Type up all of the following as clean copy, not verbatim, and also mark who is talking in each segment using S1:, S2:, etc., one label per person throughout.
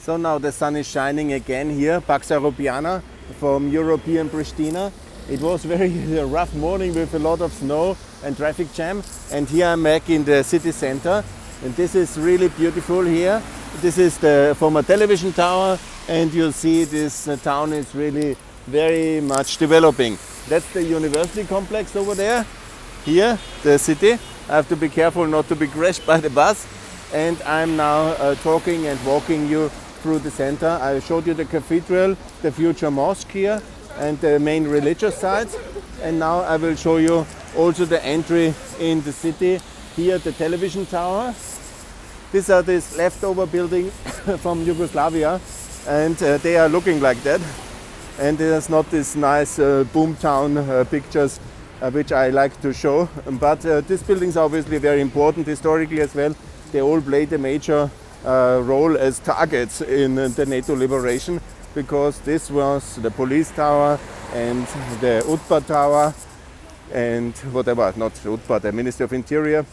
S1: So now the sun is shining again here, Pax Europiana from European Pristina. It was very rough morning with a lot of snow and traffic jam. And here I'm back in the city center. And this is really beautiful here. This is the former television tower. And you'll see this town is really very much developing. That's the university complex over there. Here, the city. I have to be careful not to be crashed by the bus. And I'm now talking and walking you through the center. I showed you the cathedral, the future mosque here, and the main religious sites. And now I will show you also the entry in the city. Here, the television tower. These are these leftover buildings from Yugoslavia, and they are looking like that. And there's not this nice boomtown pictures which I like to show. But these buildings are obviously very important historically as well. They all played a major role as targets in the NATO liberation, because this was the police tower and the UTPA tower and whatever, not UTPA, the Ministry of Interior.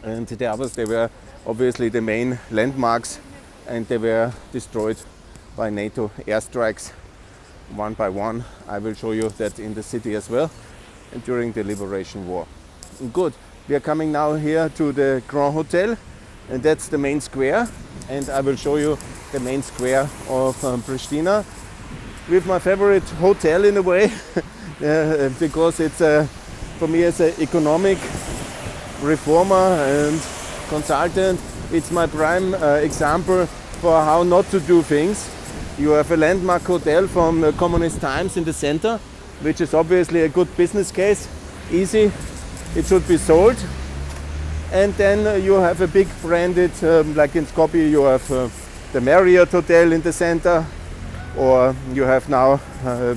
S1: And the others, they were obviously the main landmarks, and they were destroyed by NATO airstrikes one by one. I will show you that in the city as well, and during the Liberation War. Good, we are coming now here to the Grand Hotel, and that's the main square, and I will show you the main square of Pristina with my favorite hotel in a way, because it's for me as an economic reformer and consultant, it's my prime example for how not to do things. You have a landmark hotel from the communist times in the center, which is obviously a good business case, easy, it should be sold. And then you have a big branded, like in Skopje you have the Marriott Hotel in the center, or you have now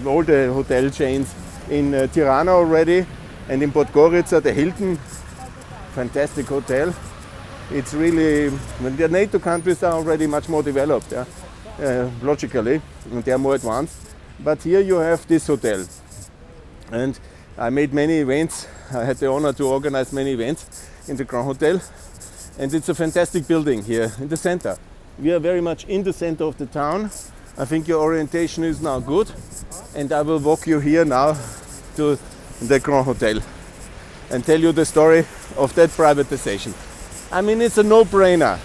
S1: all the hotel chains in Tirana already, and in Podgorica the Hilton, fantastic hotel. It's really, the NATO countries are already much more developed, yeah? Logically, and they are more advanced. But here you have this hotel. And I made many events, I had the honor to organize many events in the Grand Hotel, and it's a fantastic building here in the center. We are very much in the center of the town. I think your orientation is now good, and I will walk you here now to the Grand Hotel and tell you the story of that privatization. I mean, it's a no-brainer.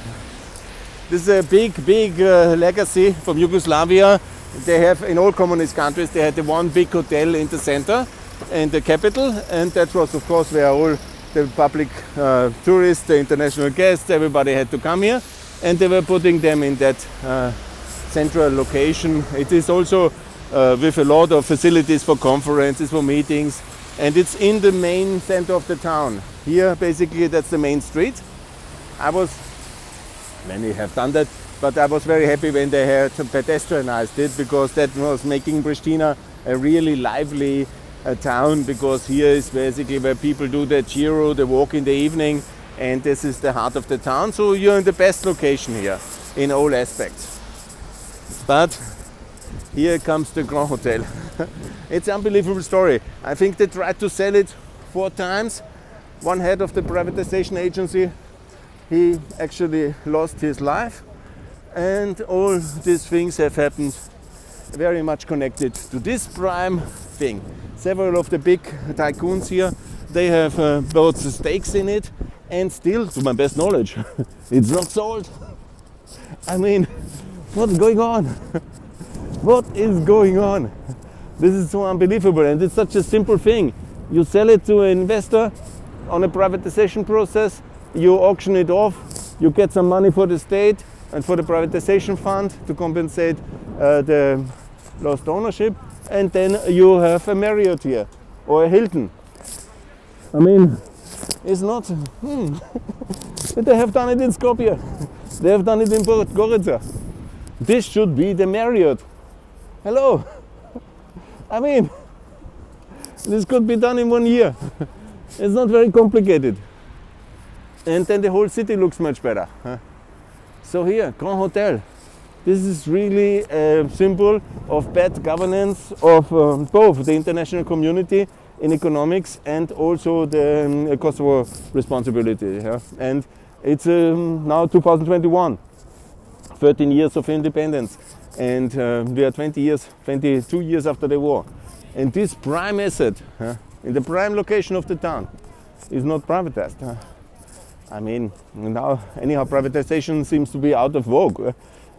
S1: This is a big legacy from Yugoslavia. They have, in all communist countries, they had the one big hotel in the center and the capital, and that was of course where all the public tourists, the international guests, everybody had to come here, and they were putting them in that central location. It is also with a lot of facilities for conferences, for meetings, and it's in the main center of the town. Here basically that's the main street. Many have done that, but I was very happy when they had pedestrianized it, because that was making Pristina a really lively town, because here is basically where people do their Giro, they walk in the evening, and this is the heart of the town. So you're in the best location here in all aspects. But here comes the Grand Hotel. It's an unbelievable story. I think they tried to sell it 4 times. One head of the privatization agency, he actually lost his life, and all these things have happened very much connected to this prime thing. Several of the big tycoons here, they have bought stakes in it, and still, to my best knowledge, it's not sold. I mean, what's going on? What is going on? This is so unbelievable, and it's such a simple thing. You sell it to an investor on a privatization process, you auction it off, you get some money for the state and for the privatization fund to compensate the lost ownership, and then you have a Marriott here or a Hilton. I mean, it's not. They have done it in Skopje, they have done it in Podgorica. This should be the Marriott. Hello. I mean, this could be done in 1 year. It's not very complicated. And then the whole city looks much better. So here, Grand Hotel. This is really a symbol of bad governance of both the international community in economics and also the Kosovo responsibility. And it's now 2021. 13 years of independence, and we are 22 years after the war. And this prime asset, in the prime location of the town, is not privatized. I mean, now anyhow privatization seems to be out of vogue.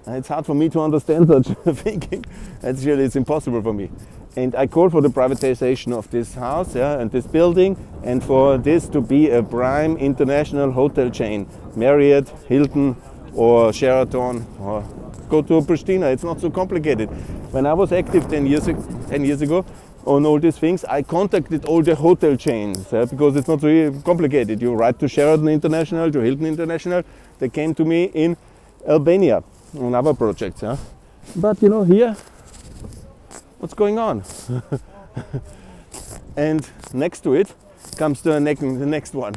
S1: It's hard for me to understand such thinking. Actually, it's impossible for me. And I call for the privatization of this house, and this building, and for this to be a prime international hotel chain, Marriott, Hilton, or Sheraton, or go to Pristina. It's not so complicated. When I was active 10 years ago on all these things, I contacted all the hotel chains because it's not really complicated. You write to Sheraton International, to Hilton International. They came to me in Albania on other projects. But you know, here, what's going on? And next to it comes the next one.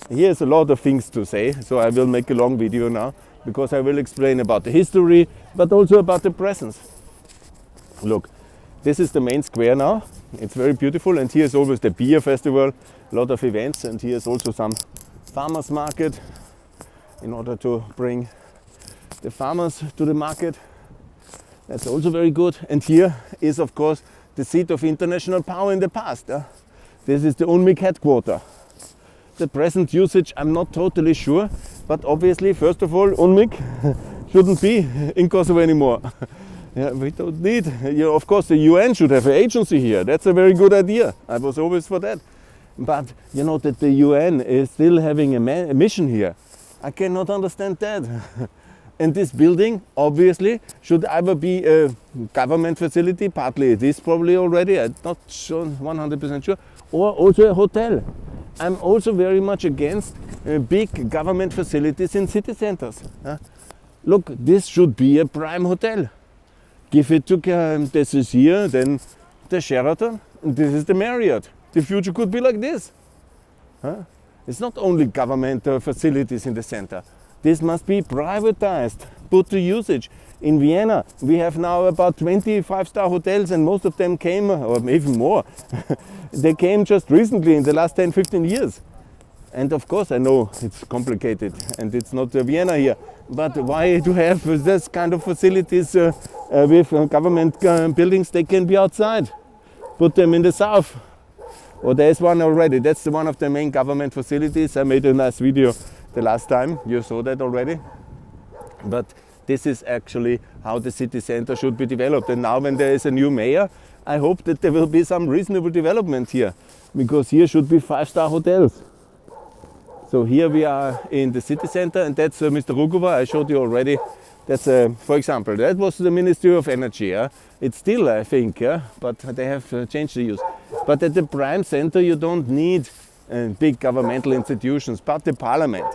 S1: Here's a lot of things to say, so I will make a long video now because I will explain about the history, but also about the presence. Look, this is the main square now. It's very beautiful, and here's always the beer festival, a lot of events, and here's also some farmers market in order to bring the farmers to the market. That's also very good. And here is, of course, the seat of international power in the past. This is the UNMIK headquarters. The present usage, I'm not totally sure, but obviously, first of all, UNMIK shouldn't be in Kosovo anymore. We don't need, of course, the UN should have an agency here. That's a very good idea. I was always for that. But you know that the UN is still having a mission here. I cannot understand that. And this building, obviously, should either be a government facility, partly it is probably already, I'm not sure, 100% sure, or also a hotel. I'm also very much against big government facilities in city centers. Look, this should be a prime hotel. Give it to, this is here, then the Sheraton, and this is the Marriott. The future could be like this. It's not only government facilities in the center. This must be privatized, put to usage. In Vienna, we have now about 20 five-star hotels, and most of them came, or even more, they came just recently in the last 10, 15 years. And of course, I know it's complicated and it's not Vienna here, but why to have this kind of facilities with government buildings? They can be outside. Put them in the south. Or there's one already. That's one of the main government facilities. I made a nice video the last time. You saw that already. But this is actually how the city center should be developed. And now when there is a new mayor, I hope that there will be some reasonable development here, because here should be five-star hotels. So here we are in the city center, and that's Mr. Rugova. I showed you already. That's, for example, that was the Ministry of Energy. It's still, I think, but they have changed the use. But at the prime center, you don't need big governmental institutions, but the parliament.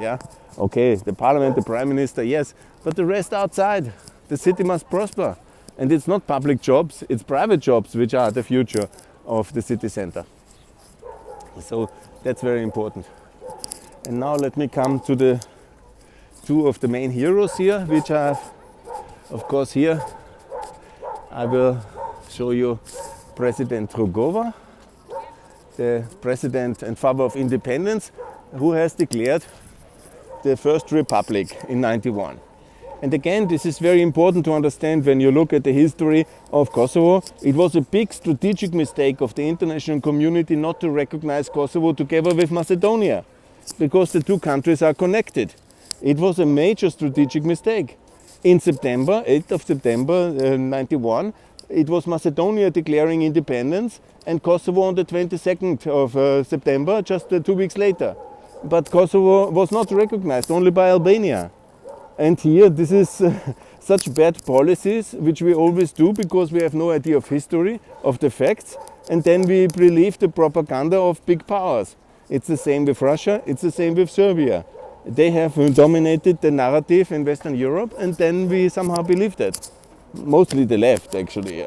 S1: Okay, the parliament, the prime minister, yes, but the rest outside. The city must prosper. And it's not public jobs, it's private jobs which are the future of the city center. So that's very important. And now let me come to the two of the main heroes here, which I have, of course, here. I will show you President Rugova, the president and father of independence, who has declared the first republic in 91. And again, this is very important to understand when you look at the history of Kosovo. It was a big strategic mistake of the international community not to recognize Kosovo together with Macedonia, because the two countries are connected. It was a major strategic mistake. In September, 8th of September 91, it was Macedonia declaring independence and Kosovo on the 22nd of September, just 2 weeks later. But Kosovo was not recognized, only by Albania. And here, this is such bad policies, which we always do because we have no idea of history, of the facts, and then we believe the propaganda of big powers. It's the same with Russia, it's the same with Serbia. They have dominated the narrative in Western Europe, and then we somehow believe that. Mostly the left, actually.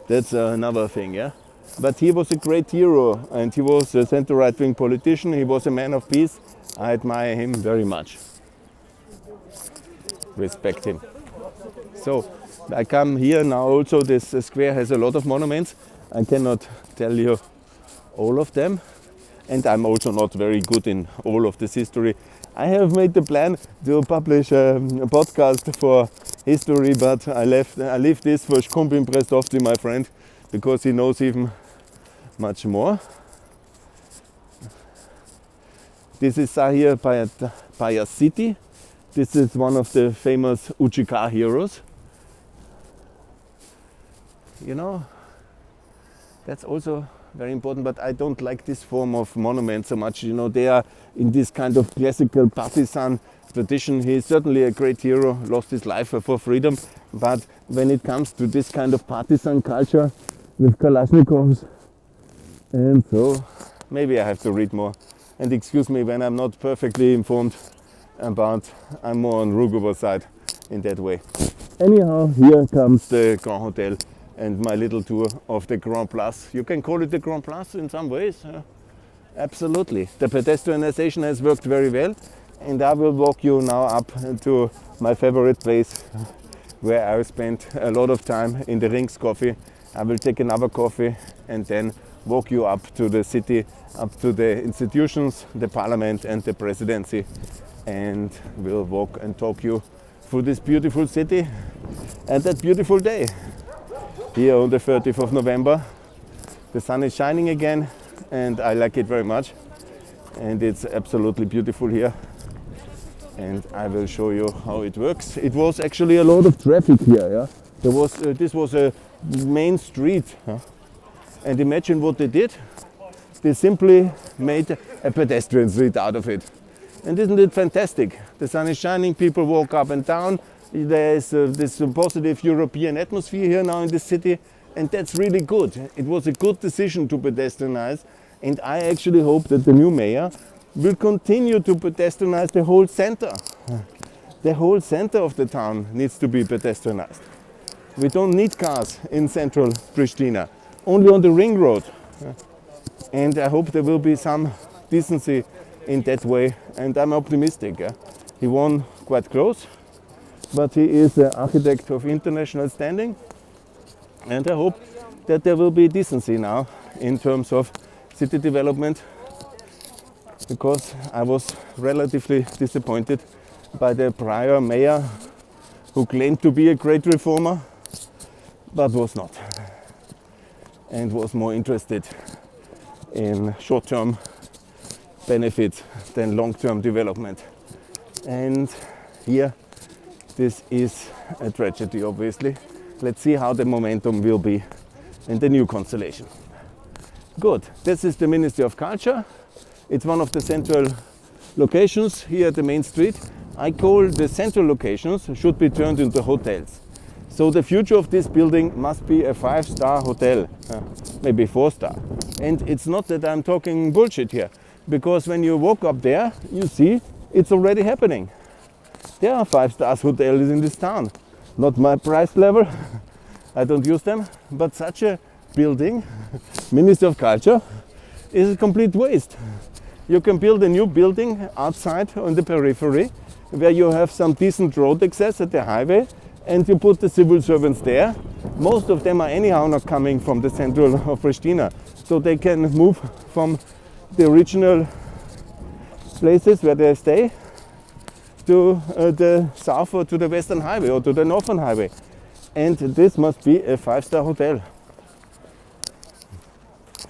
S1: That's another thing. But he was a great hero, and he was a center right-wing politician. He was a man of peace. I admire him very much. Respect him. So I come here now. Also, this square has a lot of monuments. I cannot tell you all of them, and I'm also not very good in all of this history. I have made the plan to publish a podcast for history, but I leave this for Shkumbin Prestovci, my friend, because he knows even much more. This is Sahir Paya City. This is one of the famous UCK heroes. You know, that's also very important, but I don't like this form of monument so much. You know, they are in this kind of classical partisan tradition. He is certainly a great hero, lost his life for freedom, but when it comes to this kind of partisan culture with Kalashnikovs, and so maybe I have to read more. And excuse me when I'm not perfectly informed about, I'm more on Rugovo side in that way. Anyhow, here comes the Grand Hotel and my little tour of the Grand Place. You can call it the Grand Place in some ways. Absolutely. The pedestrianization has worked very well, and I will walk you now up to my favorite place where I spent a lot of time in the Rings Coffee. I will take another coffee and then walk you up to the city, up to the institutions, the parliament and the presidency, and we'll walk and talk you through this beautiful city and that beautiful day. Here on the 30th of November, the sun is shining again and I like it very much, and it's absolutely beautiful here, and I will show you how it works. It was actually a lot of traffic here. Yeah? This was a main street, and imagine what they did. They simply made a pedestrian street out of it. And isn't it fantastic? The sun is shining, people walk up and down. There is this positive European atmosphere here now in the city, and that's really good. It was a good decision to pedestrianize, and I actually hope that the new mayor will continue to pedestrianize the whole center. The whole center of the town needs to be pedestrianized. We don't need cars in central Pristina, only on the ring road. And I hope there will be some decency in that way, and I'm optimistic. He won quite close, but he is an architect of international standing, and I hope that there will be decency now in terms of city development, because I was relatively disappointed by the prior mayor, who claimed to be a great reformer but was not, and was more interested in short-term benefits than long-term development. And here, this is a tragedy, obviously. Let's see how the momentum will be in the new constellation. Good. This is the Ministry of Culture. It's one of the central locations here at the main street. I call the central locations should be turned into hotels. So the future of this building must be a 5-star hotel, maybe 4-star. And it's not that I'm talking bullshit here, because when you walk up there, you see it's already happening. There are 5-star hotels in this town. Not my price level, I don't use them, but such a building, Ministry of Culture, is a complete waste. You can build a new building outside on the periphery, where you have some decent road access at the highway, and you put the civil servants there. Most of them are anyhow not coming from the central of Pristina, so they can move from the original places where they stay to the south or to the western highway or to the northern highway. And this must be a 5-star hotel.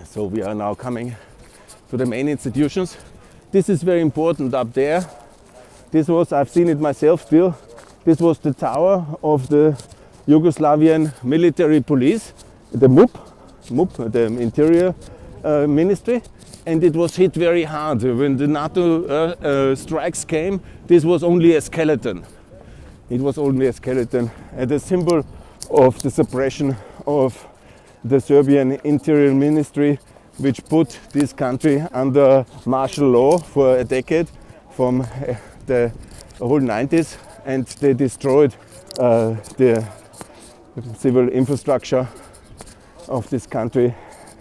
S1: So we are now coming to the main institutions. This is very important up there. This was, I've seen it myself still, this was the tower of the Yugoslavian military police, the MUP, the Interior Ministry, and it was hit very hard. When the NATO strikes came, this was only a skeleton. It was only a skeleton, and a symbol of the suppression of the Serbian Interior Ministry, which put this country under martial law for a decade, from the whole 90s, and they destroyed the civil infrastructure of this country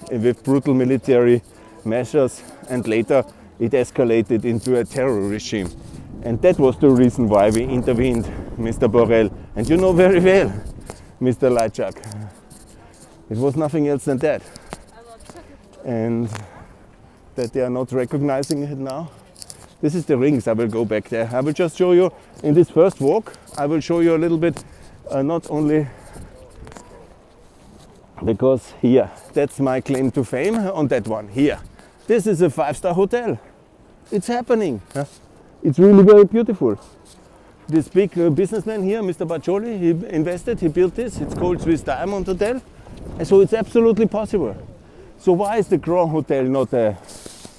S1: with brutal military measures, and later it escalated into a terror regime. And that was the reason why we intervened, Mr. Borrell. And you know very well, Mr. Lajczak. It was nothing else than that. And that they are not recognizing it now, This is the rings. I will go back there. I will just show you in this first walk. I will show you a little bit, not only because here, that's my claim to fame on that one here. This is a 5-star hotel. It's happening. Huh? It's really very beautiful. This big businessman here, Mr. Baccioli, he invested, he built this. It's called Swiss Diamond Hotel. And so it's absolutely possible. So why is the Grand Hotel not a,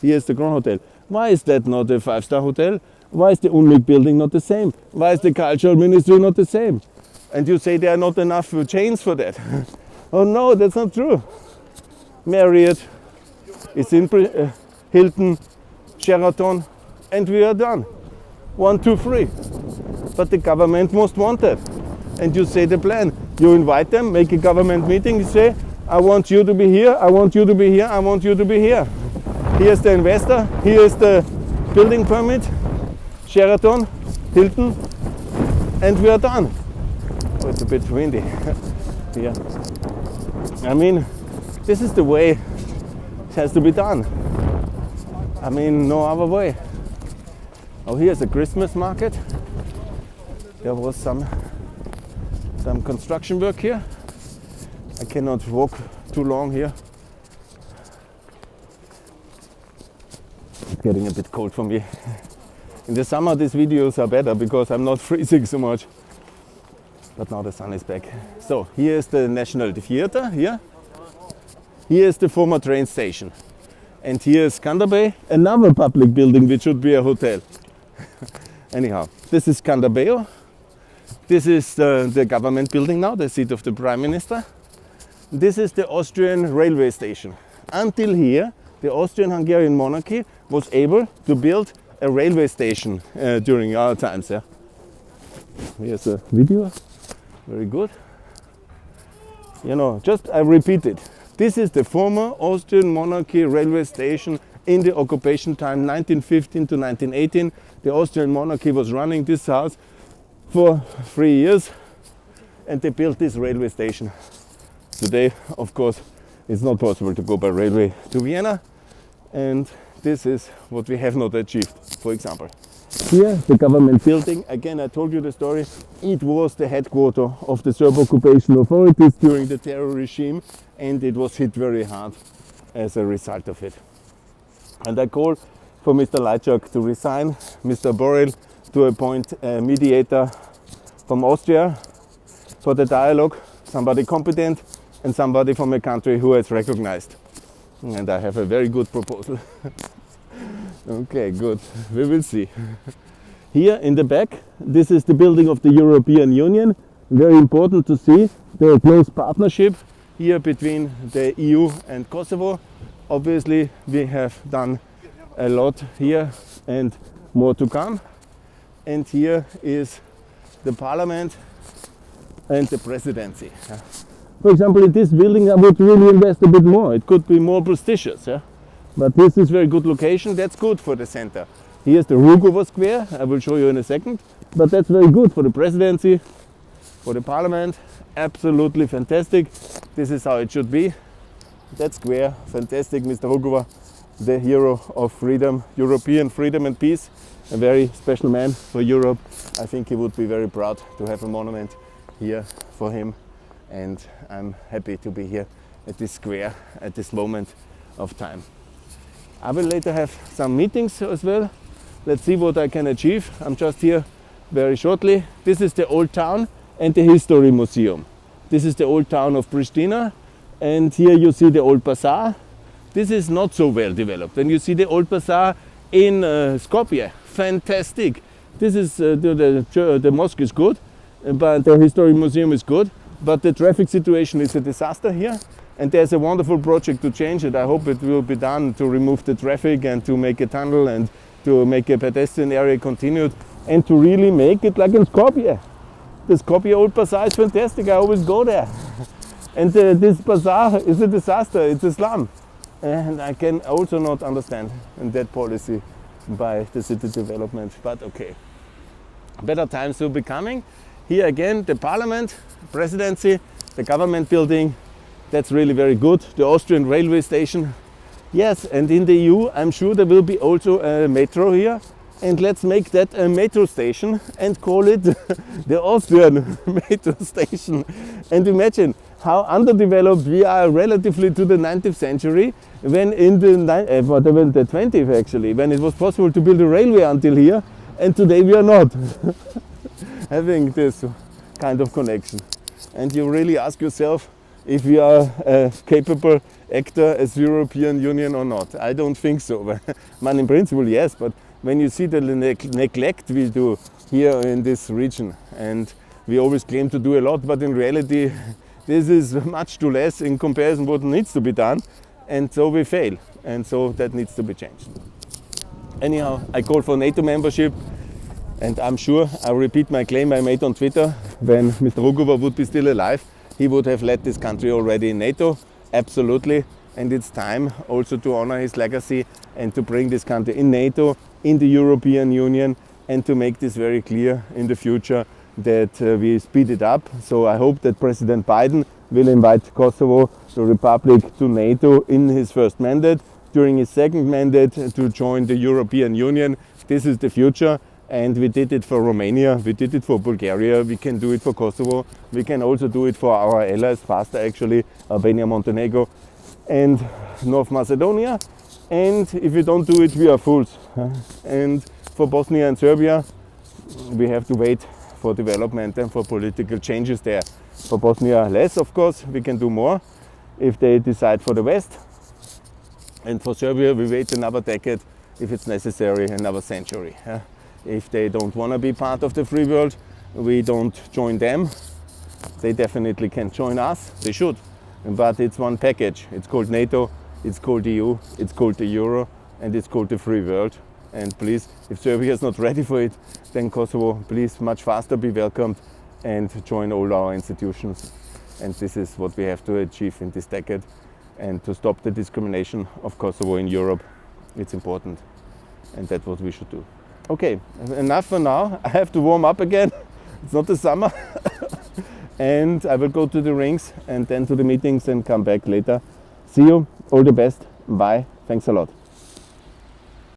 S1: here's the Grand Hotel. Why is that not a 5-star hotel? Why is the UNMIG building not the same? Why is the Cultural Ministry not the same? And you say there are not enough chains for that. Oh no, that's not true. Marriott, it's in Hilton, Sheraton, and we are done. 1, 2, 3. But the government must want that. And you say the plan. You invite them, make a government meeting, you say, I want you to be here, I want you to be here, I want you to be here. Here's the investor, here's the building permit, Sheraton, Hilton, and we are done. Oh, it's a bit windy here. I mean, this is the way it has to be done. I mean, no other way. Oh, here's a Christmas market. There was some construction work here. I cannot walk too long here. It's getting a bit cold for me. In the summer these videos are better because I'm not freezing so much. But now the sun is back. So here's the National Theatre here. Here's the former train station. And here's Skanderbeg, another public building which should be a hotel. Anyhow, this is Skanderbeg. This is the government building now, the seat of the Prime Minister. This is the Austrian railway station. Until here, the Austrian-Hungarian monarchy was able to build a railway station during our times. Yeah? Here's a video, very good. You know, just I repeat it. This is the former Austrian monarchy railway station in the occupation time 1915 to 1918. The Austrian monarchy was running this house for 3 years and they built this railway station. Today, of course, it's not possible to go by railway to Vienna, and this is what we have not achieved, for example. Here, the government building, again I told you the story, it was the headquarters of the Serb occupation authorities during the terror regime, and it was hit very hard as a result of it. And I call for Mr. Lajczak to resign, Mr. Borrell to appoint a mediator from Austria for the dialogue, somebody competent and somebody from a country who is recognized. And I have a very good proposal. Okay, good. We will see. Here in the back, this is the building of the European Union. Very important to see the close partnership here between the EU and Kosovo. Obviously, we have done a lot here and more to come. And here is the parliament and the presidency. For example, in this building I would really invest a bit more. It could be more prestigious. Yeah? But this is very good location. That's good for the center. Here's the Rugova Square. I will show you in a second. But that's very good for the presidency, for the parliament. Absolutely fantastic. This is how it should be. That square, fantastic. Mr. Rugova, the hero of freedom, European freedom and peace. A very special man for Europe. I think he would be very proud to have a monument here for him. And I'm happy to be here at this square at this moment of time. I will later have some meetings as well. Let's see what I can achieve. I'm just here very shortly. This is the old town and the history museum. This is the old town of Pristina, and here you see the old bazaar. This is not so well developed. And you see the old bazaar in Skopje. Fantastic. This is the mosque is good, but the history museum is good. But the traffic situation is a disaster here, and there's a wonderful project to change it. I hope it will be done to remove the traffic and to make a tunnel and to make a pedestrian area continued and to really make it like in Skopje. The Skopje Old Bazaar is fantastic. I always go there. And this bazaar is a disaster. It's a slum. And I can also not understand that policy by the city development, but okay. Better times will be coming. Here again, the parliament, presidency, the government building, that's really very good. The Austrian railway station, yes, and in the EU, I'm sure there will be also a metro here, and let's make that a metro station and call it the Austrian metro station. And imagine how underdeveloped we are relatively to the 19th century, when in the 20th actually, when it was possible to build a railway until here, and today we are not having this kind of connection. And you really ask yourself if we are a capable actor as European Union or not. I don't think so. Man, in principle, yes, but when you see the neglect we do here in this region, and we always claim to do a lot, but in reality this is much too less in comparison what needs to be done, and so we fail, and so that needs to be changed. Anyhow, I call for NATO membership, and I'm sure I'll repeat my claim I made on Twitter. When Mr. Rugova would be still alive, he would have led this country already in NATO, absolutely, and it's time also to honor his legacy and to bring this country in NATO, in the European Union, and to make this very clear in the future that we speed it up. So I hope that President Biden will invite Kosovo, the Republic, to NATO in his first mandate, during his second mandate to join the European Union. This is the future, and we did it for Romania, we did it for Bulgaria, we can do it for Kosovo, we can also do it for our allies, faster actually, Albania, Montenegro and North Macedonia. And if we don't do it, we are fools. And for Bosnia and Serbia, we have to wait for development and for political changes there. For Bosnia, less, of course, we can do more if they decide for the West. And for Serbia, we wait another decade, if it's necessary, another century. If they don't want to be part of the free world, we don't join them. They definitely can join us, they should. But it's one package. It's called NATO, it's called EU, it's called the Euro, and it's called the free world. And please, if Serbia is not ready for it, then Kosovo, please much faster be welcomed and join all our institutions. And this is what we have to achieve in this decade. And to stop the discrimination of Kosovo in Europe, it's important. And that's what we should do. Okay, enough for now. I have to warm up again. It's not the summer. And I will go to the rings and then to the meetings and come back later. See you. All the best. Bye. Thanks a lot.